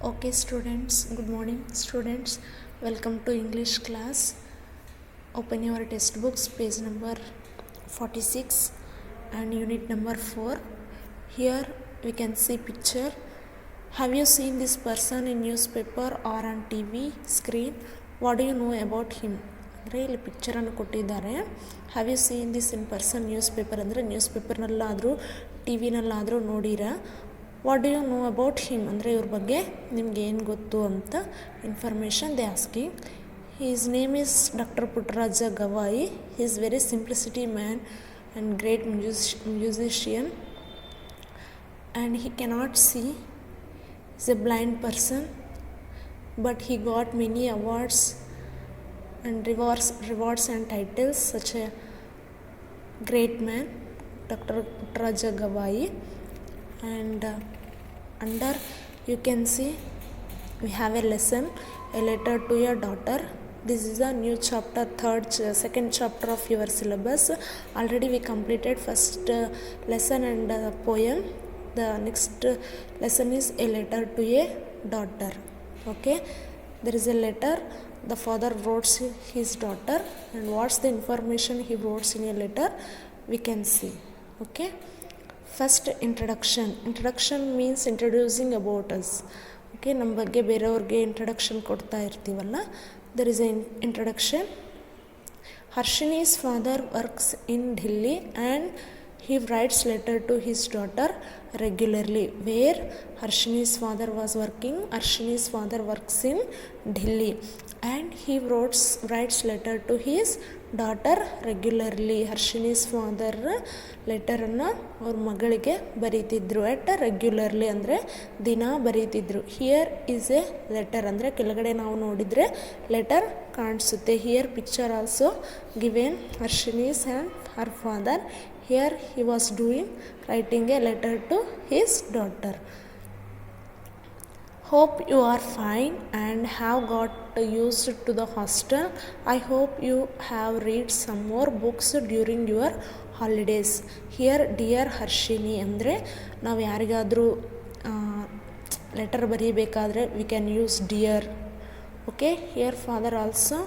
Okay students, good morning students. Welcome to English class. Open your textbooks, page number 46 and unit number 4. Here we can see picture. Have you seen this person in newspaper or on TV screen? What do you know about him? ಅಂದರೆ ಇಲ್ಲಿ ಪಿಕ್ಚರನ್ನು ಕೊಟ್ಟಿದ್ದಾರೆ. Have you seen this in person newspaper ಅಂದರೆ ನ್ಯೂಸ್ಪೇಪರ್ನಲ್ಲಾದರೂ ಟಿ ವಿನಲ್ಲಾದರೂ ನೋಡಿರಾ. What do you know about him ಅಂದರೆ ಇವ್ರ ಬಗ್ಗೆ ನಿಮ್ಗೆ ಏನು ಗೊತ್ತು ಅಂತ information they asking. His name is doctor Puttaraja Gavai. He is very simplicity man and great musician and he cannot see. He is a blind person, but he got many awards and rewards and titles. Such a great man, Dr. Puttraja Gawai. And under you can see we have a lesson, a letter to your daughter. This is a new chapter, second chapter of your syllabus. Already we completed first lesson and poem. The next lesson is a letter to a daughter. Okay, there is a letter the father wrote his daughter, and what's the information he wrote in a letter we can see. Okay, first introduction means introducing about us. Okay, ನಮ್ಮ ಬಗ್ಗೆ ಬೇರೆಯವ್ರಿಗೆ introduction ಕೊಡ್ತಾ ಇರ್ತೀವಲ್ಲ, there is an introduction. Harshini's father works in Delhi and he writes letter to his daughter regularly. Where Harshini's father was working, Harshini's father works in Delhi and he writes letter to his daughter regularly. Harshini's father ಲೆಟರನ್ನು ಅವ್ರ ಮಗಳಿಗೆ ಬರೀತಿದ್ರು ಎಟ್ regularly ಅಂದರೆ ದಿನ ಬರೀತಿದ್ರು. Here is a letter ಅಂದರೆ ಕೆಳಗಡೆ ನಾವು ನೋಡಿದರೆ letter ಕಾಣಿಸುತ್ತೆ. Here picture also given Harshini's and her father. Here he was writing a letter to his daughter. Hope you are fine and have got used to the hostel. I hope you have read some more books during your holidays. Here dear Harshini ಅಂದರೆ ನಾವು ಯಾರಿಗಾದರೂ letter ಬರೀಬೇಕಾದ್ರೆ we can use dear. Okay, here father also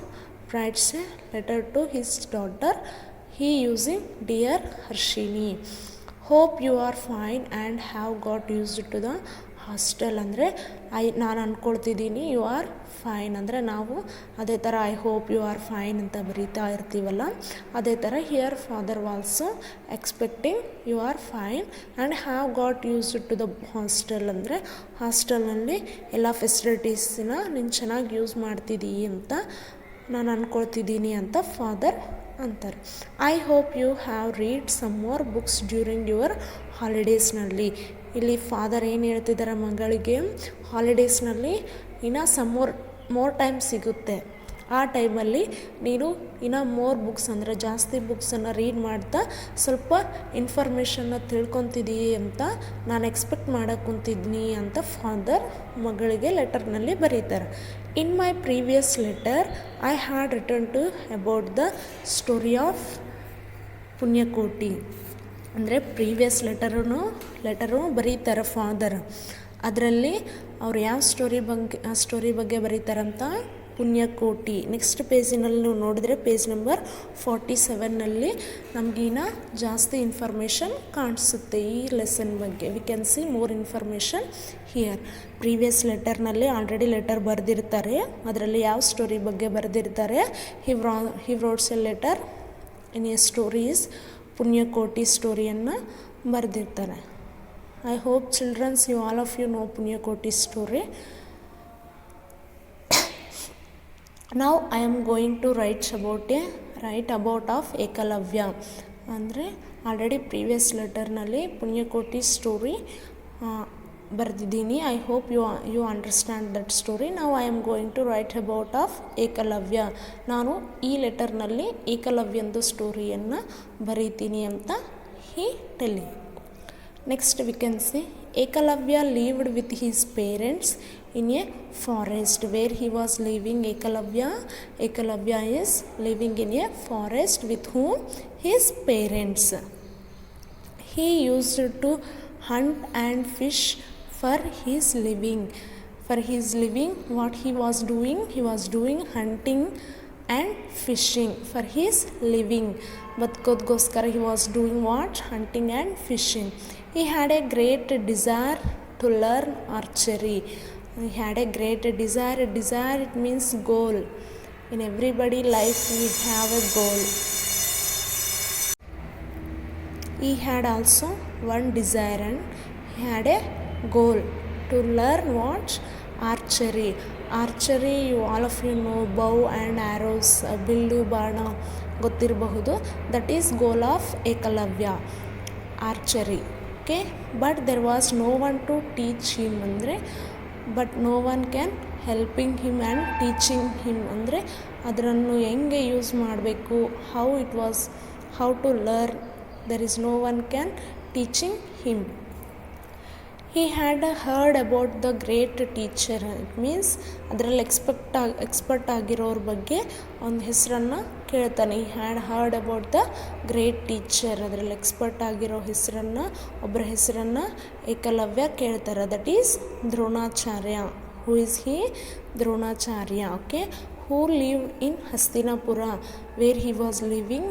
writes a letter to his daughter. He using dear Harshini. Hope you are fine and have got used to the hostel ಅಂದರೆ ನಾನು ಅಂದ್ಕೊಳ್ತಿದ್ದೀನಿ you are fine ಅಂದರೆ ನಾವು ಅದೇ ಥರ I hope you are fine ಅಂತ ಬರೀತಾ ಇರ್ತೀವಲ್ಲ, ಅದೇ ಥರ here father also expecting you are fine and have got used to the hostel ಅಂದರೆ ಹಾಸ್ಟೆಲ್ನಲ್ಲಿ ಎಲ್ಲ ಫೆಸಿಲಿಟೀಸ್ನ ನೀನು ಚೆನ್ನಾಗಿ ಯೂಸ್ ಮಾಡ್ತಿದ್ದೀವಿ ಅಂತ ನಾನು ಅಂದ್ಕೊಳ್ತಿದ್ದೀನಿ ಅಂತ ಫಾದರ್ ಅಂತಾರೆ. I hope you have read some more books during your ಹಾಲಿಡೇಸ್ನಲ್ಲಿ. ಇಲ್ಲಿ ಫಾದರ್ ಏನು ಹೇಳ್ತಿದ್ದಾರೆ ಮಗಳಿಗೆ, ಹಾಲಿಡೇಸ್ನಲ್ಲಿ ಇನ್ನೂ ಸಮ್ ಮೋರ್ ಟೈಮ್ ಸಿಗುತ್ತೆ, ಆ ಟೈಮಲ್ಲಿ ನೀನು ಇನ್ನೂ ಮೋರ್ ಬುಕ್ಸ್ ಅಂದರೆ ಜಾಸ್ತಿ ಬುಕ್ಸನ್ನು ರೀಡ್ ಮಾಡ್ತಾ ಸ್ವಲ್ಪ ಇನ್ಫಾರ್ಮೇಷನ್ನ ತಿಳ್ಕೊತಿದ್ದೀವಿ ಅಂತ ನಾನು ಎಕ್ಸ್ಪೆಕ್ಟ್ ಮಾಡೋಕ್ಕೆ ಕುಂತಿದ್ದೀನಿ ಅಂತ ಫಾದರ್ ಮಗಳಿಗೆ ಲೆಟರ್ನಲ್ಲಿ ಬರೀತಾರೆ. In my previous letter I had return to about the story of Punyakoti ಅಂದರೆ ಪ್ರೀವಿಯಸ್ ಲೆಟರು ಬರೀತಾರೆ ಫಾದರ್. ಅದರಲ್ಲಿ ಅವ್ರು ಯಾವ ಸ್ಟೋರಿ ಬಗ್ಗೆ ಬರೀತಾರಂತ ಪುಣ್ಯಕೋಟಿ. ನೆಕ್ಸ್ಟ್ ಪೇಜಿನಲ್ಲಿ ನೀವು ನೋಡಿದರೆ ಪೇಜ್ ನಂಬರ್ 47ನಲ್ಲಿ ನಮಗಿನ್ನ ಜಾಸ್ತಿ ಇನ್ಫಾರ್ಮೇಷನ್ ಕಾಣಿಸುತ್ತೆ ಈ ಲೆಸನ್ ಬಗ್ಗೆ. We can see more information here. Previous ಲೆಟರ್ನಲ್ಲಿ ಆಲ್ರೆಡಿ ಲೆಟರ್ ಬರೆದಿರ್ತಾರೆ, ಅದರಲ್ಲಿ ಯಾವ ಸ್ಟೋರಿ ಬಗ್ಗೆ ಬರೆದಿರ್ತಾರೆ, he wrotes a letter in a stories Punyakoti ಸ್ಟೋರಿಯನ್ನು ಬರೆದಿರ್ತಾರೆ. I hope childrens you all of you know Punyakoti story. Now I am going to write about of Ekalavya ಅಂದರೆ already previous ಲೆಟರ್ನಲ್ಲಿ ಪುಣ್ಯಕೋಟಿ ಸ್ಟೋರಿ ಬರೆದಿದ್ದೀನಿ. I hope you understand that story. ನಾವು I am going to write about of Eklavya. ನಾನು ಈ ಲೆಟರ್ನಲ್ಲಿ ಏಕಲವ್ಯಂದು ಸ್ಟೋರಿಯನ್ನು ಬರೀತೀನಿ ಅಂತ he telling. Next we can see Ekalavya lived with his parents in a forest. Where he was living, Ekalavya is living in a forest with whom? His parents. He used to hunt and fish for his living. For his living, what he was doing hunting and fishing for his living. ಬದುಕೋದಕ್ಕೋಸ್ಕರ he was doing what? Hunting and fishing. He had a great desire to learn archery. He had a great desire. Desire, it means goal. In everybody life we have a goal. He had also one desire and he had a goal to learn what? Archery. Archery, all of you know, bow and arrows, ಬಿಲ್ಲು ಬಾಣ ಗೊತ್ತಿರಬಹುದು. That is goal of Ekalavya, archery. Okay, but there was no one to teach him ಅಂದರೆ, but no one can helping him and teaching him ಅಂದರೆ ಅದನ್ನು ಹೆಂಗೆ use ಮಾಡಬೇಕು, how to learn, there is no one can teaching him. He had heard about the great teacher. It means ಅದರಲ್ಲಿ expert ಆಗಿರೋರ ಬಗ್ಗೆ ಒಂದು ಹೆಸರನ್ನು ಕೇಳ್ತಾನೆ. he had heard about the great teacher. ಅದರಲ್ಲಿ ಎಕ್ಸ್ಪರ್ಟ್ ಆಗಿರೋ ಒಬ್ಬರ ಹೆಸರನ್ನು ಏಕಲವ್ಯ ಕೇಳ್ತಾರೆ. That is Dronacharya. who is he? Dronacharya. Okay, who lived in Hastinapura. where he was living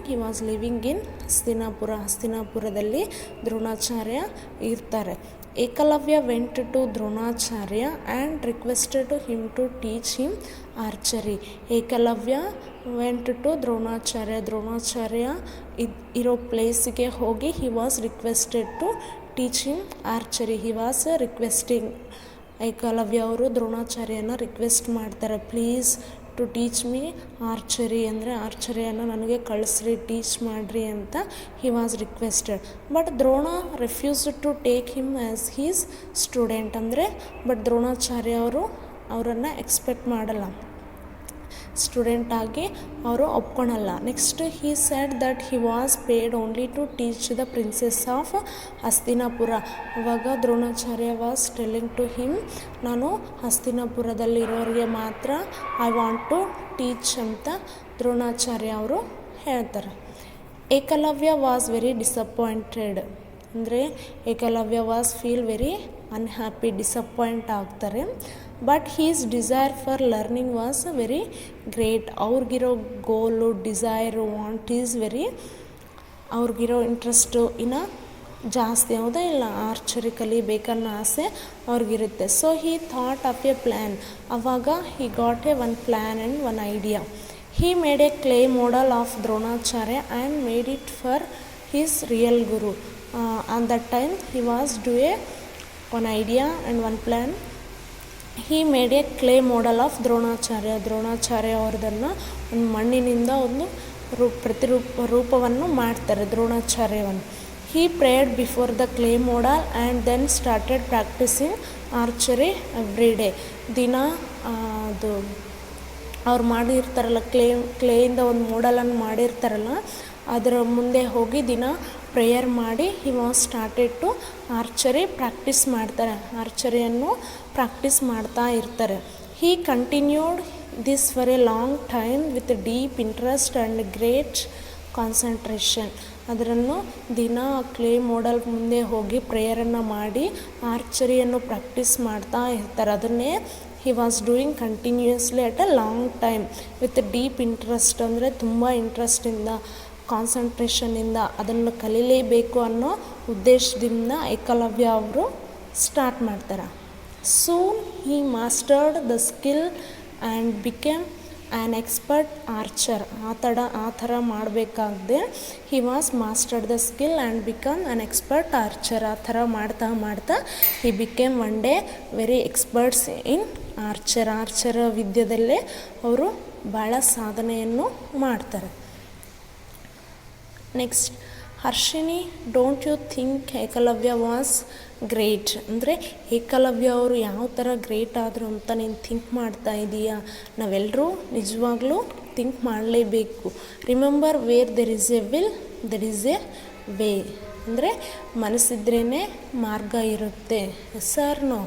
in Hastinapura. ಹಸ್ತಿನಾಪುರದಲ್ಲಿ ದ್ರೋಣಾಚಾರ್ಯ ಇರ್ತಾರೆ. Ekalavya went to Dronacharya and requested him to teach him archery. Ekalavya went to Dronacharya. Dronacharya ಇರೋ ಪ್ಲೇಸಿಗೆ ಹೋಗಿ he was requested to teach him archery. He was requesting. Ekalavya ಅವರು ದ್ರೋಣಾಚಾರ್ಯನ request ಮಾಡ್ತಾರೆ, please to teach me archery, ಅಂದರೆ ಆರ್ಚರಿಯನ್ನು ನನಗೆ ಕಳಿಸ್ರಿ, ಟೀಚ್ ಮಾಡಿರಿ ಅಂತ he was requested. But Drona refused to take him as his student. ಅಂದರೆ ಬಟ್ ದ್ರೋಣಾಚಾರ್ಯ ಅವರು ಅವರನ್ನು ಎಕ್ಸ್ಪೆಕ್ಟ್ ಮಾಡಲ್ಲ, ಸ್ಟೂಡೆಂಟ್ ಆಗಿ ಅವರು ಒಪ್ಕೊಳಲ್ಲ. Next he said that he was paid only to teach the princes of Hastinapura. ಅವಾಗ Dronacharya was telling to him, ನಾನು ಹಸ್ತಿನಾಪುರದಲ್ಲಿರೋರಿಗೆ ಮಾತ್ರ ಐ ವಾಂಟ್ ಟು ಟೀಚ್ ಅಂತ ದ್ರೋಣಾಚಾರ್ಯ ಅವರು ಹೇಳ್ತಾರೆ. Ekalavya was very disappointed. ಅಂದರೆ Ekalavya was feel very unhappy, disappoint ಆಗ್ತಾರೆ. But his desire for learning was very great. ಅವ್ರಿಗಿರೋ goal, desire, want is very, ಅವ್ರಿಗಿರೋ ಇಂಟ್ರೆಸ್ಟು ಇನ್ನು ಜಾಸ್ತಿ, ಯಾವುದೇ ಇಲ್ಲ, ಆರ್ಚರಿ ಕಲಿಬೇಕನ್ನೋ ಆಸೆ ಅವ್ರಿಗಿರುತ್ತೆ. So he thought of a plan. ಆವಾಗ he got a one plan and one idea. He made a clay model of Dronacharya and made it for his real guru. On that time he was do a one idea and one plan. He made a clay model of Dronacharya. Dronacharya ಅವ್ರದನ್ನು ಒಂದು ಮಣ್ಣಿನಿಂದ ಒಂದು ರೂಪವನ್ನು ಮಾಡ್ತಾರೆ, ದ್ರೋಣಾಚಾರ್ಯವನ್ನು. He prayed before the clay model and then started practicing archery every day. ದಿನ ಅದು ಅವ್ರು ಮಾಡಿರ್ತಾರಲ್ಲ, ಕ್ಲೇಯಿಂದ ಒಂದು ಮಾಡೆಲನ್ನು ಮಾಡಿರ್ತಾರಲ್ಲ, ಅದರ ಮುಂದೆ ಹೋಗಿ ದಿನ ಪ್ರೇಯರ್ ಮಾಡಿ he was started to archery practice ಮಾಡ್ತಾರೆ, ಆರ್ಚರಿಯನ್ನು ಪ್ರಾಕ್ಟೀಸ್ ಮಾಡ್ತಾ ಇರ್ತಾರೆ. He continued this for a long time with deep interest and great concentration. ಅದನ್ನು ದಿನ ಕ್ಲೇ ಮಾಡೆಲ್ ಮುಂದೆ ಹೋಗಿ ಪ್ರೇಯರನ್ನು ಮಾಡಿ ಆರ್ಚರಿಯನ್ನು ಪ್ರಾಕ್ಟೀಸ್ ಮಾಡ್ತಾ ಇರ್ತಾರೆ. ಅದನ್ನೇ he was doing continuously at a long time with deep interest, ಅಂದರೆ ತುಂಬ ಇಂಟ್ರೆಸ್ಟಿಂದ, ಕಾನ್ಸಂಟ್ರೇಷನಿಂದ ಅದನ್ನು ಕಲೀಲೇಬೇಕು ಅನ್ನೋ ಉದ್ದೇಶದಿಂದ ಏಕಲವ್ಯ ಅವರು ಸ್ಟಾರ್ಟ್ ಮಾಡ್ತಾರೆ. Soon he mastered the skill and became an expert archer. ಆ ಥರ ಮಾಡಬೇಕಾಗದೆ he was mastered the skill and become an expert archer. ಆ ಥರ ಮಾಡ್ತಾ he became one day very experts in archery ವಿದ್ಯೆಯಲ್ಲೇ ಅವರು ಭಾಳ ಸಾಧನೆಯನ್ನು ಮಾಡ್ತಾರೆ. Next, Harshini, don't you think Ekalavya was great? ಅಂದರೆ ಏಕಲವ್ಯ ಅವರು ಯಾವ ಥರ ಗ್ರೇಟ್ ಆದರು ಅಂತ ನೀನು ಥಿಂಕ್ ಮಾಡ್ತಾ ಇದೀಯಾ? ನಾವೆಲ್ಲರೂ ನಿಜವಾಗ್ಲೂ ಥಿಂಕ್ ಮಾಡಲೇಬೇಕು. Remember, where there is A will there is A way. ಅಂದರೆ ಮನಸ್ಸಿದ್ರೇ ಮಾರ್ಗ ಇರುತ್ತೆ. ಸರ್ ನೋ,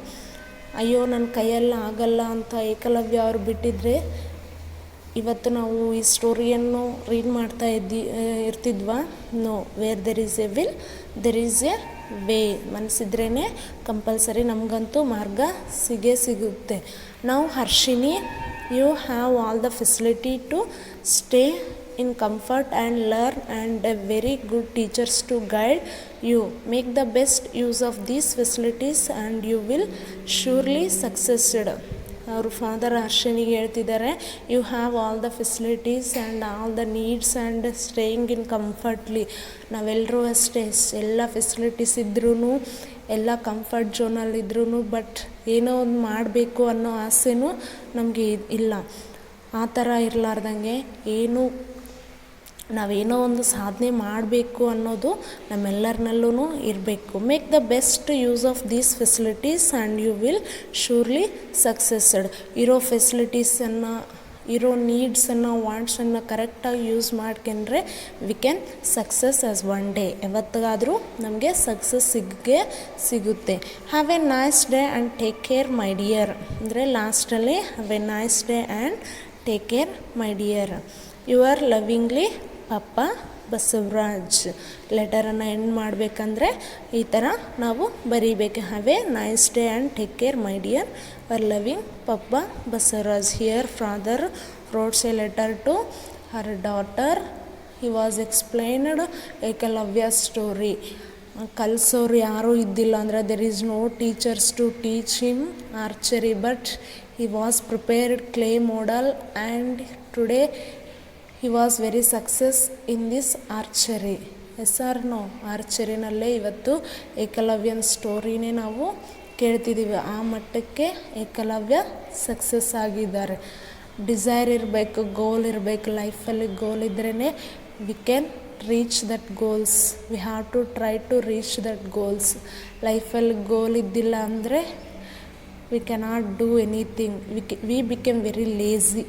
ಅಯ್ಯೋ ನನ್ನ ಕೈಯೆಲ್ಲ ಆಗಲ್ಲ ಅಂತ ಏಕಲವ್ಯ ಅವರು ಬಿಟ್ಟಿದ್ರೆ ಇವತ್ತು ನಾವು ಈ ಸ್ಟೋರಿಯನ್ನು ರೀಡ್ ಮಾಡ್ತಾ ಇರ್ತಿದ್ವಾ? No, where there is a will there is a way. ಮನಸ್ಸಿದ್ರೇ ಕಂಪಲ್ಸರಿ ನಮಗಂತೂ ಮಾರ್ಗ ಸಿಗುತ್ತೆ. ನಾವು Harshini, you have all the facility to stay in comfort and learn, and a very good teachers to guide you. Make the best use of these facilities and you will surely succeed. ಅವ್ರ father ಹರ್ಷನಿಗೆ ಹೇಳ್ತಿದ್ದಾರೆ, you have all the facilities and all the needs and staying in comfortly. ನಾವೆಲ್ಲರೂ ಅಷ್ಟೇ, ಎಲ್ಲ facilities ಇದ್ರೂ, ಎಲ್ಲ comfort ಝೋನಲ್ಲಿದ್ರೂ, but ಏನೋ ಒಂದು ಮಾಡಬೇಕು ಅನ್ನೋ ಆಸೆನೂ ನಮಗೆ ಇಲ್ಲ. ಆ ಥರ ಇರಲಾರ್ದಂಗೆ ನಾವೇನೋ ಒಂದು ಸಾಧನೆ ಮಾಡಬೇಕು ಅನ್ನೋದು ನಮ್ಮೆಲ್ಲರನಲ್ಲೂ ಇರಬೇಕು. Make the best use of these facilities and you will surely successed. ಇರೋ ಫೆಸಿಲಿಟೀಸನ್ನು, ಇರೋ ನೀಡ್ಸನ್ನು, ವಾಂಟ್ಸನ್ನು ಕರೆಕ್ಟಾಗಿ ಯೂಸ್ ಮಾಡ್ಕೊಂಡ್ರೆ we can success as one day. ಯಾವತ್ತಾದರೂ ನಮಗೆ ಸಕ್ಸಸ್ ಸಿಗುತ್ತೆ. Have a nice day and take care my dear. ಅಂದರೆ ಲಾಸ್ಟಲ್ಲಿ have a nice day and take care my dear. Your lovingly papa Basavaraj. ಲೆಟರನ್ನು ಎಂಡ್ ಮಾಡಬೇಕಂದ್ರೆ ಈ ಥರ ನಾವು ಬರೀಬೇಕು. Have a nice day and take care my dear, our loving papa Basavaraj. Here father wrotes a letter to her daughter. He was explained Ekalavya story. ಕಲಿಸೋರು ಯಾರೂ ಇದ್ದಿಲ್ಲ ಅಂದರೆ there is no teachers to teach him archery, but he was prepared clay model and today he was very success in this archery. Yes or no? ಆರ್ಚರಿನಲ್ಲೇ ಇವತ್ತು ಏಕಲವ್ಯನ ಸ್ಟೋರಿನೇ ನಾವು ಕೇಳ್ತಿದ್ದೀವಿ. ಆ ಮಟ್ಟಕ್ಕೆ ಏಕಲವ್ಯ ಸಕ್ಸಸ್ ಆಗಿದ್ದಾರೆ. ಡಿಸೈರ್ ಇರಬೇಕು, ಗೋಲ್ ಇರಬೇಕು. ಲೈಫಲ್ಲಿ ಗೋಲ್ ಇದ್ರೇ we can reach that goals. We have to try to reach that goals. ಲೈಫಲ್ಲಿ ಗೋಲ್ ಇದ್ದಿಲ್ಲ ಅಂದರೆ we cannot do anything. We become very lazy.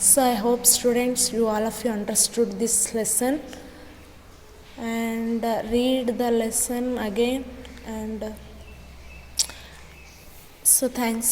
So I hope students, all of you understood this lesson, and read the lesson again, and so thanks.